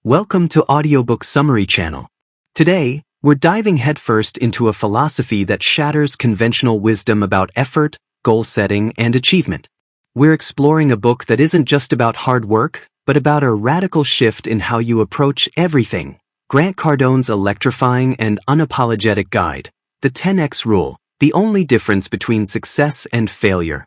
Welcome to Audiobook Summary Channel. Today, we're diving headfirst into a philosophy that shatters conventional wisdom about effort, goal setting, and achievement. We're exploring a book that isn't just about hard work, but about a radical shift in how you approach everything. Grant Cardone's electrifying and unapologetic guide, the 10x Rule, the only difference between success and failure.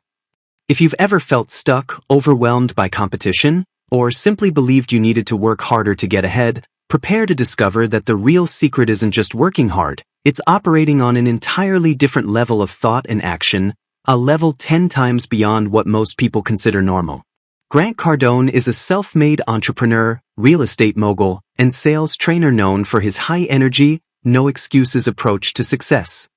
If you've ever felt stuck, overwhelmed by competition, or simply believed you needed to work harder to get ahead, prepare to discover that the real secret isn't just working hard, it's operating on an entirely different level of thought and action, a level 10 times beyond what most people consider normal. Grant Cardone is a self-made entrepreneur, real estate mogul, and sales trainer known for his high-energy, no-excuses approach to success.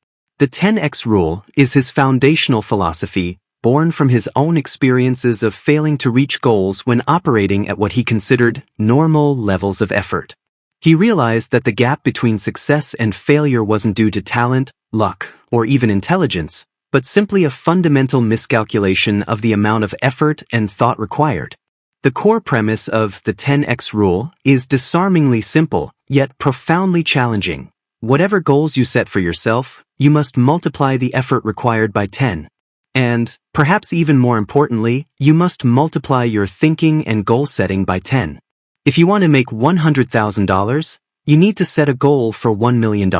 The 10x Rule is his foundational philosophy, born from his own experiences of failing to reach goals when operating at what he considered normal levels of effort. He realized that the gap between success and failure wasn't due to talent, luck, or even intelligence, but simply a fundamental miscalculation of the amount of effort and thought required. The core premise of the 10x Rule is disarmingly simple, yet profoundly challenging. Whatever goals you set for yourself, you must multiply the effort required by 10. And, perhaps even more importantly, you must multiply your thinking and goal setting by 10. If you want to make $100,000, you need to set a goal for $1 million.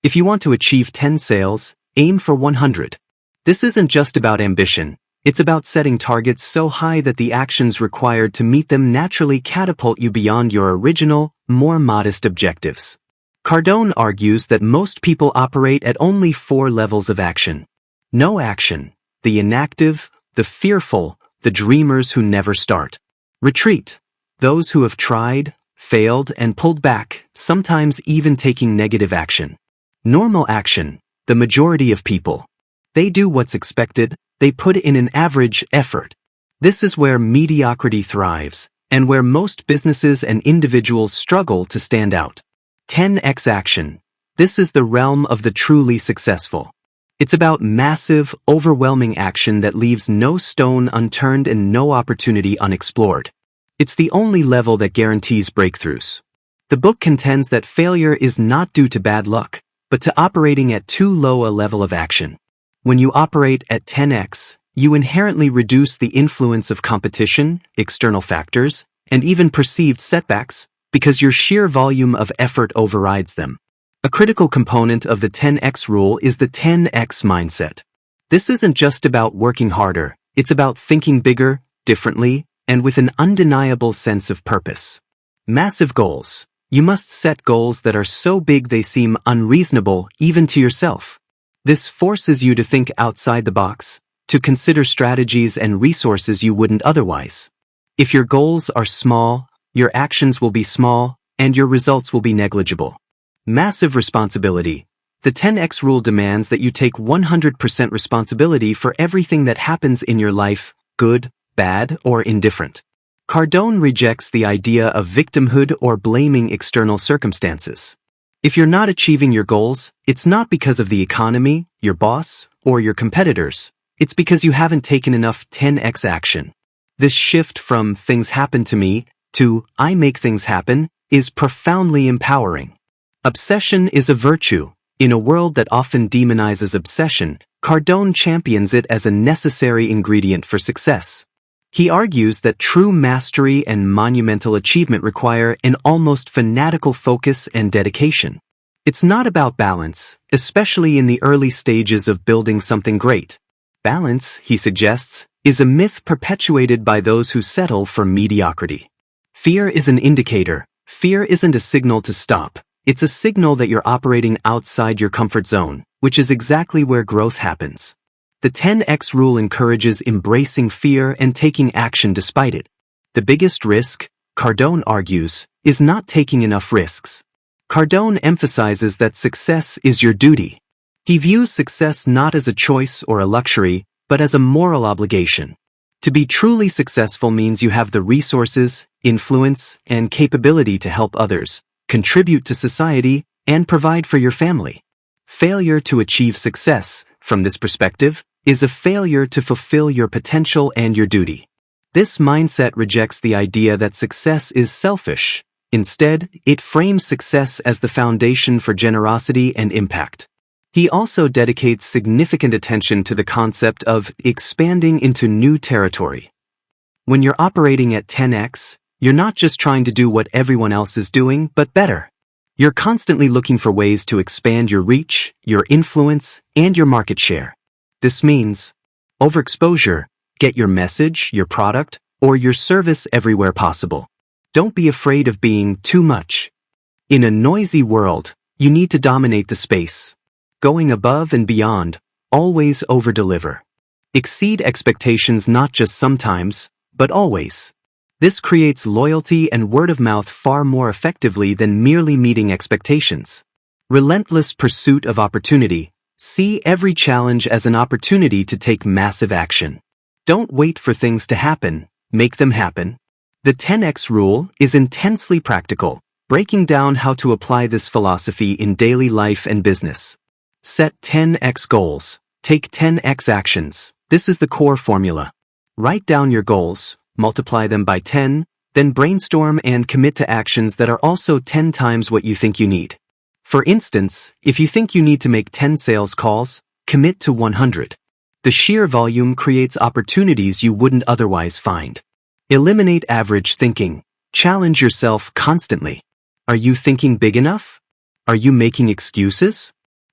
If you want to achieve 10 sales, aim for 100. This isn't just about ambition, it's about setting targets so high that the actions required to meet them naturally catapult you beyond your original, more modest objectives. Cardone argues that most people operate at only 4 levels of action. No action, the inactive, the fearful, the dreamers who never start. Retreat, those who have tried, failed, and pulled back, sometimes even taking negative action. Normal action, the majority of people. They do what's expected, they put in an average effort. This is where mediocrity thrives, and where most businesses and individuals struggle to stand out. 10x action, this is the realm of the truly successful. It's about massive, overwhelming action that leaves no stone unturned and no opportunity unexplored. It's the only level that guarantees breakthroughs. The book contends that failure is not due to bad luck, but to operating at too low a level of action. When you operate at 10x, you inherently reduce the influence of competition, external factors, and even perceived setbacks, because your sheer volume of effort overrides them. A critical component of the 10x Rule is the 10x mindset. This isn't just about working harder, it's about thinking bigger, differently, and with an undeniable sense of purpose. Massive goals. You must set goals that are so big they seem unreasonable even to yourself. This forces you to think outside the box, to consider strategies and resources you wouldn't otherwise. If your goals are small, your actions will be small, and your results will be negligible. Massive responsibility. The 10x Rule demands that you take 100% responsibility for everything that happens in your life, good, bad, or indifferent. Cardone rejects the idea of victimhood or blaming external circumstances. If you're not achieving your goals, it's not because of the economy, your boss, or your competitors. It's because you haven't taken enough 10x action. This shift from "things happen to me" to "I make things happen" is profoundly empowering. Obsession is a virtue. In a world that often demonizes obsession, Cardone champions it as a necessary ingredient for success. He argues that true mastery and monumental achievement require an almost fanatical focus and dedication. It's not about balance, especially in the early stages of building something great. Balance, he suggests, is a myth perpetuated by those who settle for mediocrity. Fear is an indicator. Fear isn't a signal to stop. It's a signal that you're operating outside your comfort zone, which is exactly where growth happens. The 10x Rule encourages embracing fear and taking action despite it. The biggest risk, Cardone argues, is not taking enough risks. Cardone emphasizes that success is your duty. He views success not as a choice or a luxury, but as a moral obligation. To be truly successful means you have the resources, influence, and capability to help others, contribute to society, and provide for your family. Failure to achieve success, from this perspective, is a failure to fulfill your potential and your duty. This mindset rejects the idea that success is selfish. Instead, it frames success as the foundation for generosity and impact. He also dedicates significant attention to the concept of expanding into new territory. When you're operating at 10x, you're not just trying to do what everyone else is doing, but better. You're constantly looking for ways to expand your reach, your influence, and your market share. This means overexposure. Get your message, your product, or your service everywhere possible. Don't be afraid of being too much. In a noisy world, you need to dominate the space. Going above and beyond, always over-deliver. Exceed expectations not just sometimes, but always. This creates loyalty and word of mouth far more effectively than merely meeting expectations. Relentless pursuit of opportunity. See every challenge as an opportunity to take massive action. Don't wait for things to happen, make them happen. The 10x rule is intensely practical, breaking down how to apply this philosophy in daily life and business. Set 10x goals. Take 10x actions. This is the core formula. Write down your goals, multiply them by 10, then brainstorm and commit to actions that are also 10 times what you think you need. For instance, if you think you need to make 10 sales calls, commit to 100. The sheer volume creates opportunities you wouldn't otherwise find. Eliminate average thinking. Challenge yourself constantly. Are you thinking big enough? Are you making excuses?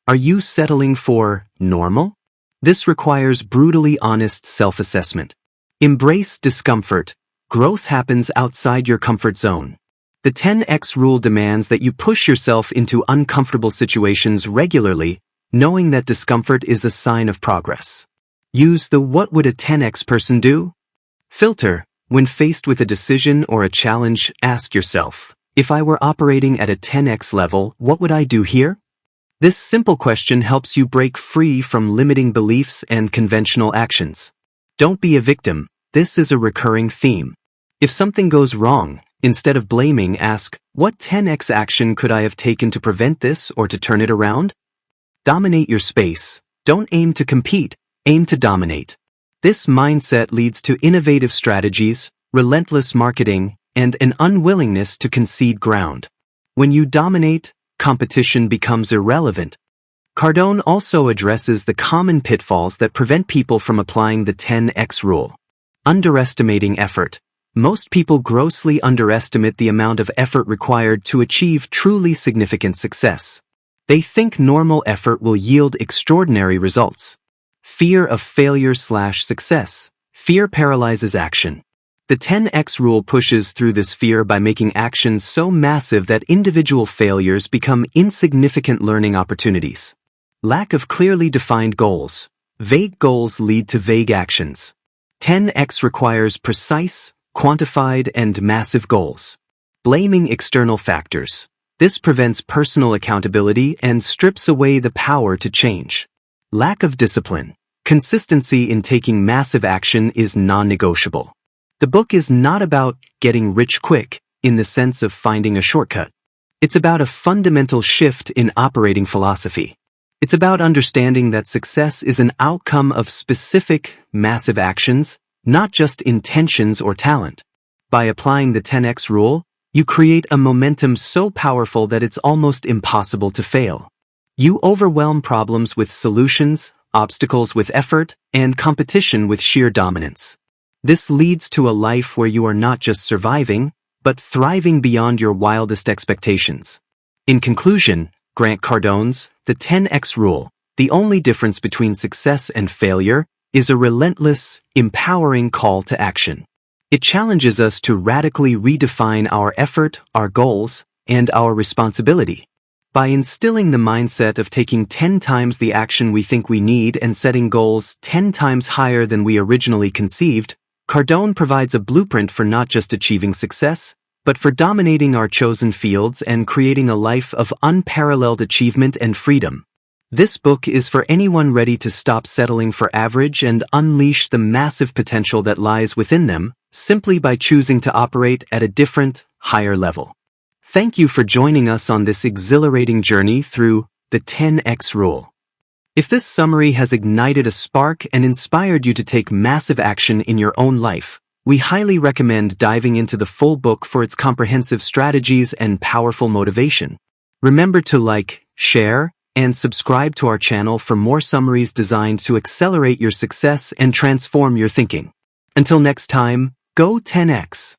Are you settling for normal? This requires brutally honest self-assessment. Embrace discomfort. Growth happens outside your comfort zone. The 10x rule demands that you push yourself into uncomfortable situations regularly, knowing that discomfort is a sign of progress. Use the "what would a 10x person do?" filter. When faced with a decision or a challenge, ask yourself, if I were operating at a 10x level, what would I do here? This simple question helps you break free from limiting beliefs and conventional actions. Don't be a victim. This is a recurring theme. If something goes wrong, instead of blaming, ask, what 10x action could I have taken to prevent this or to turn it around? Dominate your space. Don't aim to compete, aim to dominate. This mindset leads to innovative strategies, relentless marketing, and an unwillingness to concede ground. When you dominate, competition becomes irrelevant. Cardone also addresses the common pitfalls that prevent people from applying the 10x rule. Underestimating effort. Most people grossly underestimate the amount of effort required to achieve truly significant success. They think normal effort will yield extraordinary results. Fear of failure/success. Fear paralyzes action. The 10x rule pushes through this fear by making actions so massive that individual failures become insignificant learning opportunities. Lack of clearly defined goals. Vague goals lead to vague actions. 10x requires precise, quantified, and massive goals. Blaming external factors. This prevents personal accountability and strips away the power to change. Lack of discipline. Consistency in taking massive action is non-negotiable. The book is not about getting rich quick, in the sense of finding a shortcut. It's about a fundamental shift in operating philosophy. It's about understanding that success is an outcome of specific, massive actions, not just intentions or talent. By applying the 10x rule, you create a momentum so powerful that it's almost impossible to fail. You overwhelm problems with solutions, obstacles with effort, and competition with sheer dominance. This leads to a life where you are not just surviving, but thriving beyond your wildest expectations. In conclusion, Grant Cardone's The 10x Rule, the only difference between success and failure, is a relentless, empowering call to action. It challenges us to radically redefine our effort, our goals, and our responsibility. By instilling the mindset of taking 10 times the action we think we need and setting goals 10 times higher than we originally conceived, Cardone provides a blueprint for not just achieving success, but for dominating our chosen fields and creating a life of unparalleled achievement and freedom. This book is for anyone ready to stop settling for average and unleash the massive potential that lies within them, simply by choosing to operate at a different, higher level. Thank you for joining us on this exhilarating journey through the 10x Rule. If this summary has ignited a spark and inspired you to take massive action in your own life, We highly recommend diving into the full book for its comprehensive strategies and powerful motivation. Remember to like, share, and subscribe to our channel for more summaries designed to accelerate your success and transform your thinking. Until next time, go 10x.